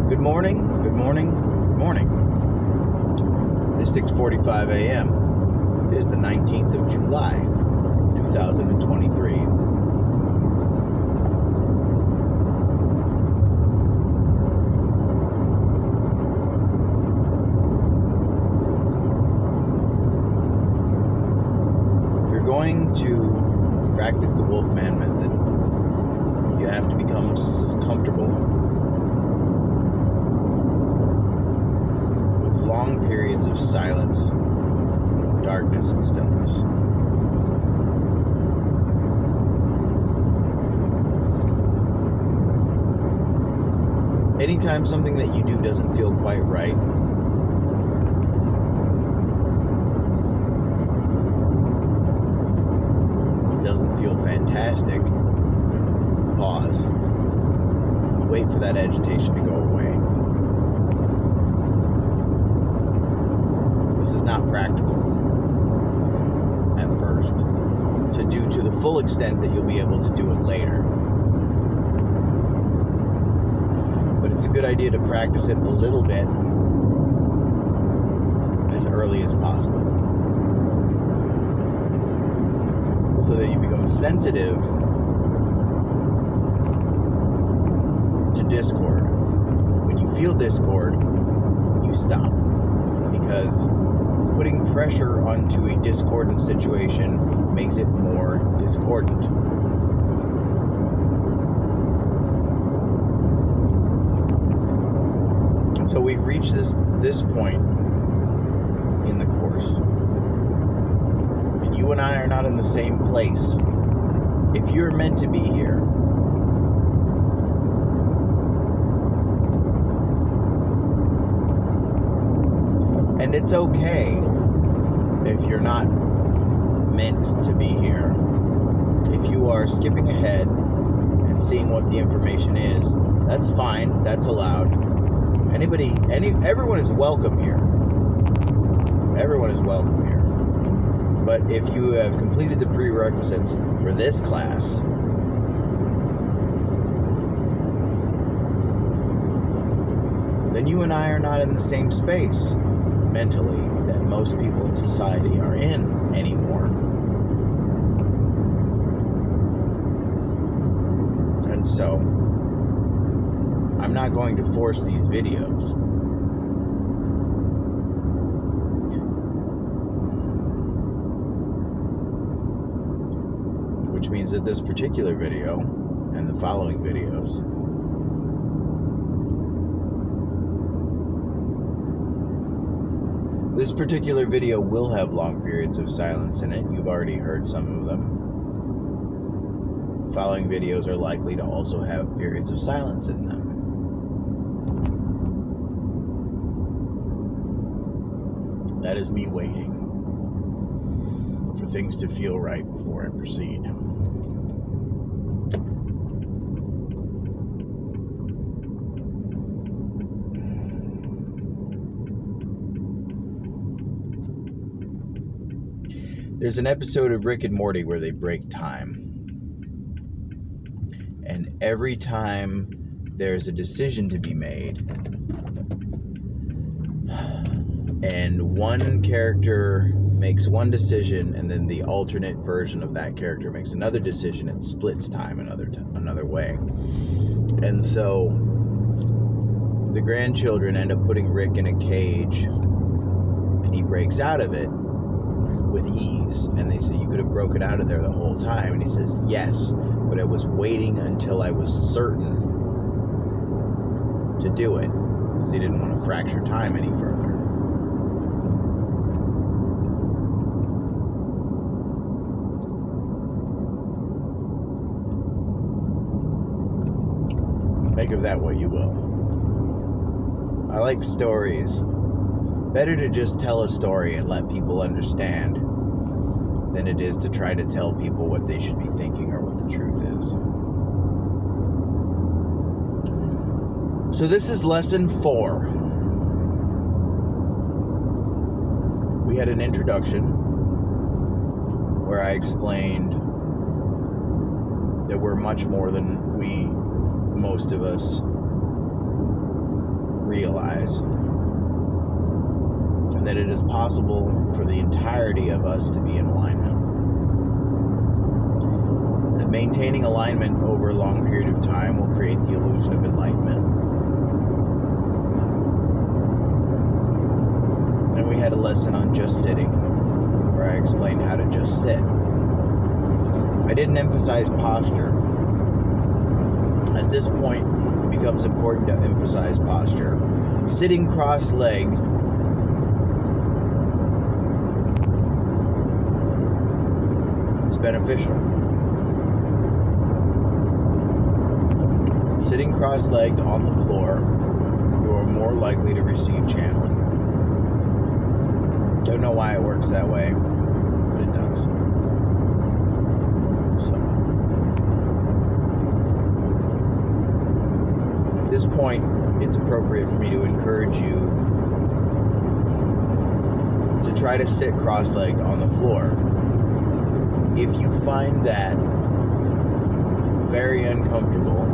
Good morning, good morning, good morning. It is 6:45 a.m. It is the 19th of July, 2023. If you're going to practice the Wolfman method, you have to become comfortable long periods of silence, darkness, and stillness. Anytime something that you do doesn't feel quite right, it doesn't feel fantastic, pause. You wait for that agitation to go away. This is not practical at first to do to the full extent that you'll be able to do it later. But it's a good idea to practice it a little bit as early as possible so that you become sensitive to discord. When you feel discord, you stop, because putting pressure onto a discordant situation makes it more discordant. And so we've reached this point in the course. And you and I are not in the same place. If you're meant to be here, and it's okay if you're not meant to be here. If you are skipping ahead and seeing what the information is, that's fine, that's allowed. Everyone is welcome here. Everyone is welcome here. But if you have completed the prerequisites for this class, then you and I are not in the same space mentally that most people in society are in anymore. And so I'm not going to force these videos. Which means that this particular video and the following videos This particular video will have long periods of silence in it. You've already heard some of them. The following videos are likely to also have periods of silence in them. That is me waiting for things to feel right before I proceed. There's an episode of Rick and Morty where they break time. And every time there's a decision to be made, and one character makes one decision, and then the alternate version of that character makes another decision, it splits time another way. And so the grandchildren end up putting Rick in a cage, and he breaks out of it with ease. And they say, "You could have broken out of there the whole time." And he says, "Yes, but I was waiting until I was certain to do it," because he didn't want to fracture time any further. Make of that what you will. I like stories. Better to just tell a story and let people understand than it is to try to tell people what they should be thinking or what the truth is. So this is lesson 4. We had an introduction where I explained that we're much more than most of us realize. And that it is possible for the entirety of us to be in alignment. And maintaining alignment over a long period of time will create the illusion of enlightenment. Then we had a lesson on just sitting, where I explained how to just sit. I didn't emphasize posture. At this point, it becomes important to emphasize posture. Sitting cross-legged is beneficial. Sitting cross-legged on the floor, you are more likely to receive channeling. Don't know why it works that way, but it does. So, at this point, it's appropriate for me to encourage you to try to sit cross-legged on the floor. If you find that very uncomfortable,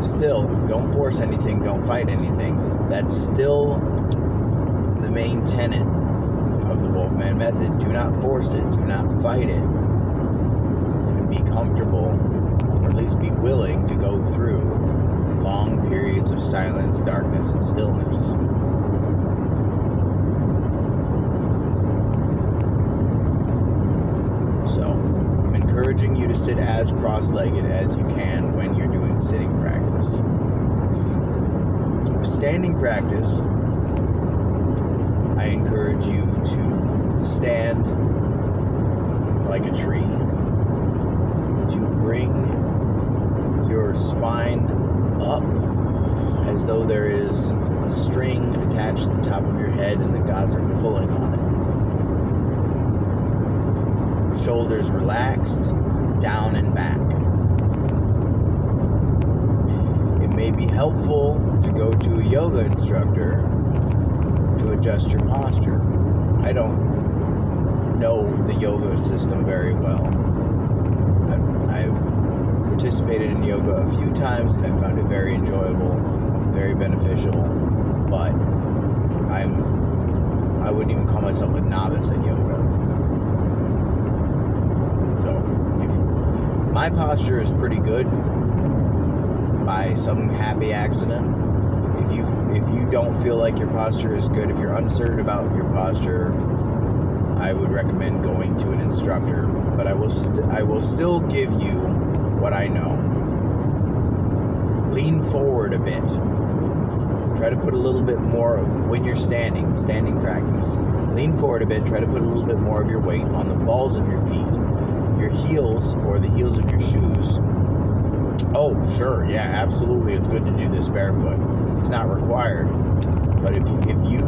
still, don't force anything, don't fight anything. That's still the main tenet of the Wolfman method. Do not force it, do not fight it. And be comfortable, or at least be willing to go through long periods of silence, darkness, and stillness. So, I'm encouraging you to sit as cross-legged as you can when you're doing sitting practice. For standing practice, I encourage you to stand like a tree, to bring your spine up as though there is a string attached to the top of your head and the gods are pulling on it. Shoulders relaxed, down and back. It may be helpful to go to a yoga instructor to adjust your posture. I don't know the yoga system very well. I've participated in yoga a few times and I found it very enjoyable, very beneficial, but I wouldn't even call myself a novice at yoga. So, if my posture is pretty good by some happy accident. If you don't feel like your posture is good, if you're uncertain about your posture, I would recommend going to an instructor. But I will still give you what I know. Lean forward a bit. Try to put a little bit more of, when you're standing practice. Lean forward a bit, try to put a little bit more of your weight on the balls of your feet. Your heels, or the heels of your shoes. Oh, sure, yeah, absolutely, it's good to do this barefoot. It's not required, but if you,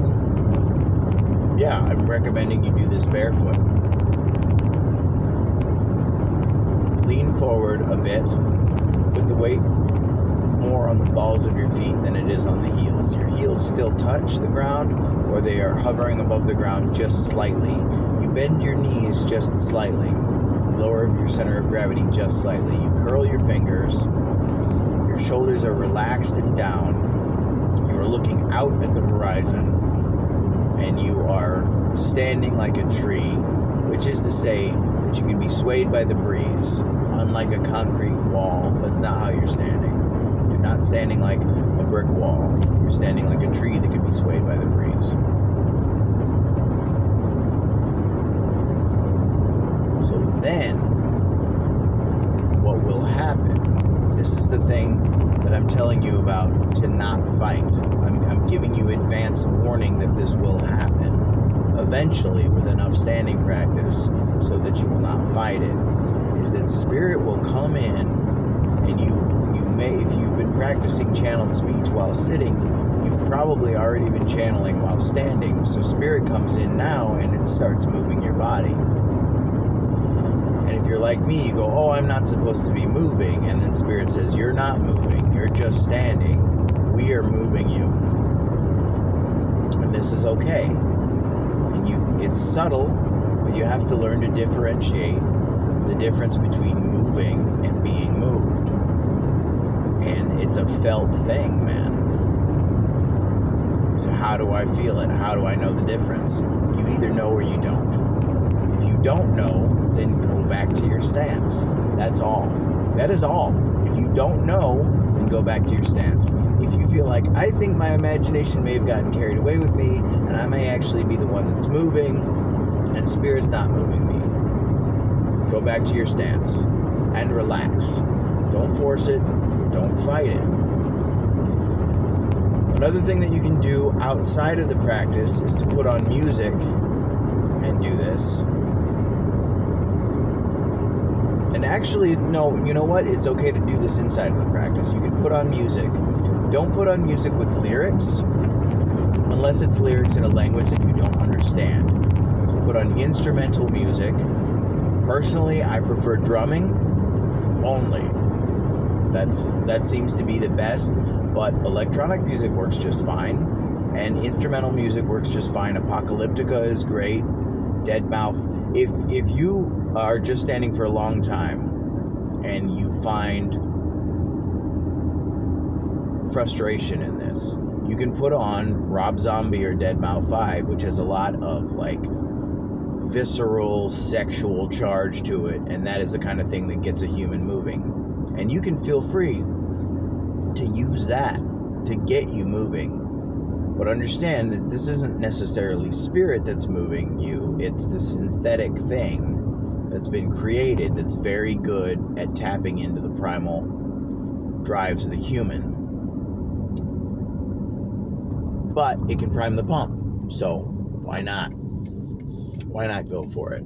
I'm recommending you do this barefoot. Lean forward a bit, put the weight more on the balls of your feet than it is on the heels. Your heels still touch the ground, or they are hovering above the ground just slightly. You bend your knees just slightly. Lower your center of gravity just slightly. You curl your fingers. Your shoulders are relaxed and down. You are looking out at the horizon. And you are standing like a tree, which is to say that you can be swayed by the breeze, unlike a concrete wall. That's not how you're standing. You're not standing like a brick wall. You're standing like a tree that can be swayed by the breeze. So then, what will happen? This is the thing that I'm telling you about, to not fight. I'm giving you advanced warning that this will happen. Eventually, with enough standing practice, so that you will not fight it, is that spirit will come in, and you may, if you've been practicing channeled speech while sitting, you've probably already been channeling while standing. So spirit comes in now, and it starts moving your body. And if you're like me, you go, oh, I'm not supposed to be moving. And then Spirit says, you're not moving. You're just standing. We are moving you. And this is okay. And it's subtle, but you have to learn to differentiate the difference between moving and being moved. And it's a felt thing, man. How do I feel it? How do I know the difference? You either know or you don't. If you don't know, then go back to your stance. That's all. That is all. If you don't know, then go back to your stance. If you feel like, I think my imagination may have gotten carried away with me, and I may actually be the one that's moving, and spirit's not moving me, go back to your stance and relax. Don't force it. Don't fight it. Another thing that you can do outside of the practice is to put on music and do this. And actually, no, you know what? It's okay to do this inside of the practice. You can put on music. Don't put on music with lyrics, unless it's lyrics in a language that you don't understand. So put on instrumental music. Personally, I prefer drumming only. That seems to be the best, but electronic music works just fine, and instrumental music works just fine. Apocalyptica is great. Deadmau5. If you are just standing for a long time and you find frustration in this, you can put on Rob Zombie or Deadmau5, which has a lot of like visceral sexual charge to it, and that is the kind of thing that gets a human moving. And you can feel free to use that to get you moving. But understand that this isn't necessarily spirit that's moving you. It's the synthetic thing that's been created that's very good at tapping into the primal drives of the human. But it can prime the pump. So why not? Why not go for it?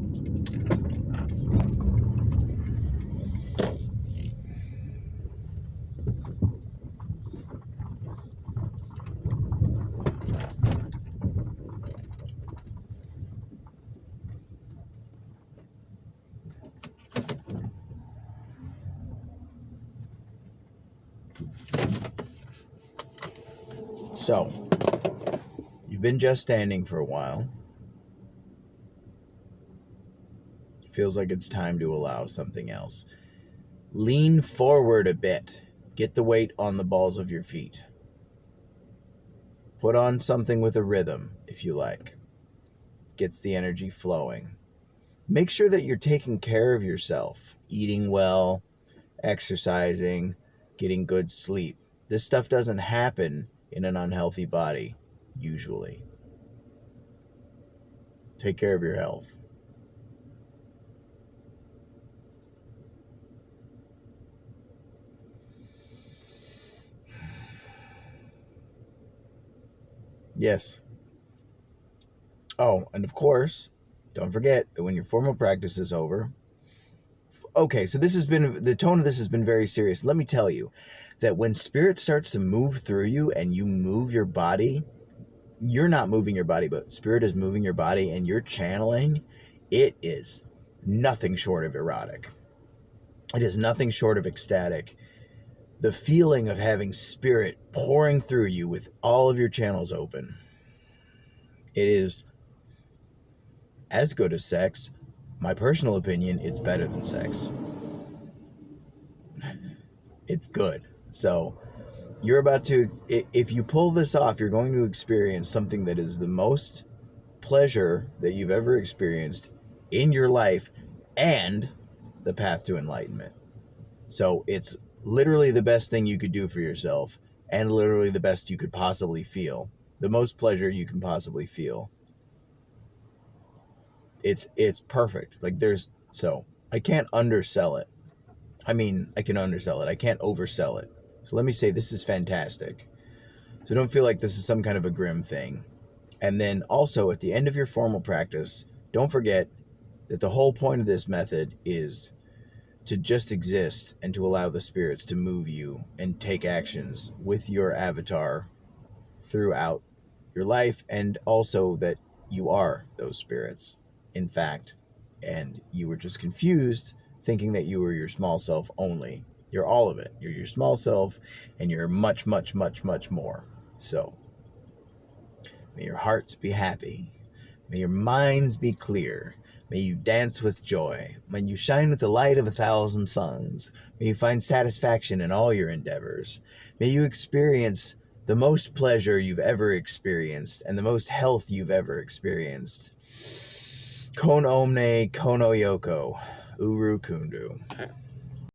So, you've been just standing for a while. Feels like it's time to allow something else. Lean forward a bit. Get the weight on the balls of your feet. Put on something with a rhythm, if you like. Gets the energy flowing. Make sure that you're taking care of yourself. Eating well, exercising, getting good sleep. This stuff doesn't happen in an unhealthy body, usually. Take care of your health. Yes. Oh, and of course, don't forget that when your formal practice is over. Okay, so the tone of this has been very serious. Let me tell you that when spirit starts to move through you and you move your body, you're not moving your body, but spirit is moving your body and you're channeling, it is nothing short of erotic. It is nothing short of ecstatic. The feeling of having spirit pouring through you with all of your channels open. It is as good as sex. My personal opinion, it's better than sex. It's good. So you're about to, if you pull this off, you're going to experience something that is the most pleasure that you've ever experienced in your life and the path to enlightenment. So it's literally the best thing you could do for yourself and literally the best you could possibly feel. The most pleasure you can possibly feel. It's perfect. So I can't undersell it. I mean, I can undersell it. I can't oversell it. So let me say this is fantastic. So don't feel like this is some kind of a grim thing. And then also at the end of your formal practice, don't forget that the whole point of this method is to just exist and to allow the spirits to move you and take actions with your avatar throughout your life, and also that you are those spirits, in fact, and you were just confused thinking that you were your small self only. You're all of it. You're your small self, and you're much, much, much, much more. So, may your hearts be happy. May your minds be clear. May you dance with joy. May you shine with the light of 1,000 suns. May you find satisfaction in all your endeavors. May you experience the most pleasure you've ever experienced, and the most health you've ever experienced. Kon omne, kono yoko, uru kundu.